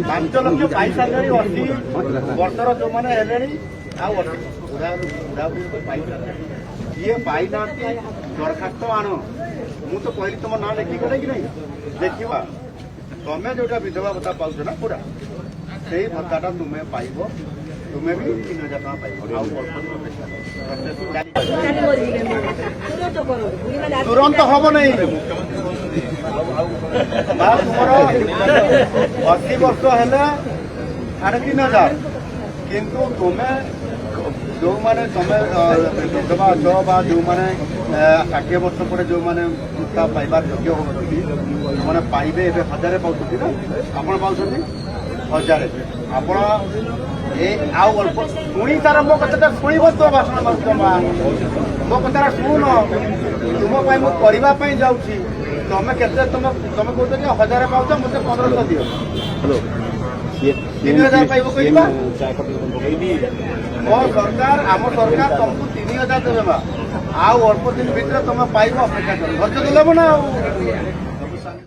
ପାଞ୍ଚ ଲକ୍ଷ ପାଇ ସାରିଲେଣି 80 ବର୍ଷର ଯୋଉମାନେ ହେଲେଣି ଆଉ ପାଇସାରିଲେଣି କିଏ ପାଇନାହାନ୍ତି ଦରଖାସ୍ତ ଆଣ ମୁଁ ତ କହିଲି ତମ ନାଁ ଲେଖିଗଲେ କି ନାହିଁ ଦେଖିବା ତମେ ଯୋଉଟା ବିଧବା ଭତ୍ତା ପାଉଛ ନା ପୁରା ସେଇ ଭତ୍ତାଟା ତୁମେ ପାଇବ ତୁମେ ବି 3,000 ଟଙ୍କା ପାଇବ ଆଉ ତୁରନ୍ତ ହବ ନାହିଁ ତୁମର 80 ବର୍ଷ ହେଲେ 3,500 କିନ୍ତୁ ତୁମେ ଯୋଉମାନେ ତମେ ବିଧବା ଅଛ ବା ଯୋଉମାନେ 60 ବର୍ଷ ପରେ ଯୋଉମାନେ ଭତ୍ତା ପାଇବାର ଯୋଗ୍ୟ ହେଉଛନ୍ତି ସେମାନେ ପାଇବେ ଏବେ 1,000 ପାଉଛନ୍ତି ନା ଆପଣ ପାଉଛନ୍ତି 1,000 ଆପଣ ଆଉ ଅଳ୍ପ ଶୁଣି ତାର ମୋ କଥାଟା ଶୁଣିବ ତ ଭାଷଣ ମା ମୋ କଥାଟା ଶୁଣ ତୁମ ପାଇଁ ମୁଁ କରିବା ପାଇଁ ଯାଉଛି ତମେ କେତେ ତମେ କହୁଛ ଯେ 1,000 ପାଉଛ ମତେ 1,500 ଦିଅ 3,000 ପାଇବ କହିବା ମୋ ସରକାର ଆମ ସରକାର ତମକୁ 3,000 ଦେବେ ମା ଆଉ ଅଳ୍ପ ଦିନ ଭିତରେ ତମେ ପାଇବ ଅପେକ୍ଷା କର ଧୈର୍ଯ୍ୟ ଦେଲେ ନା ଆଉ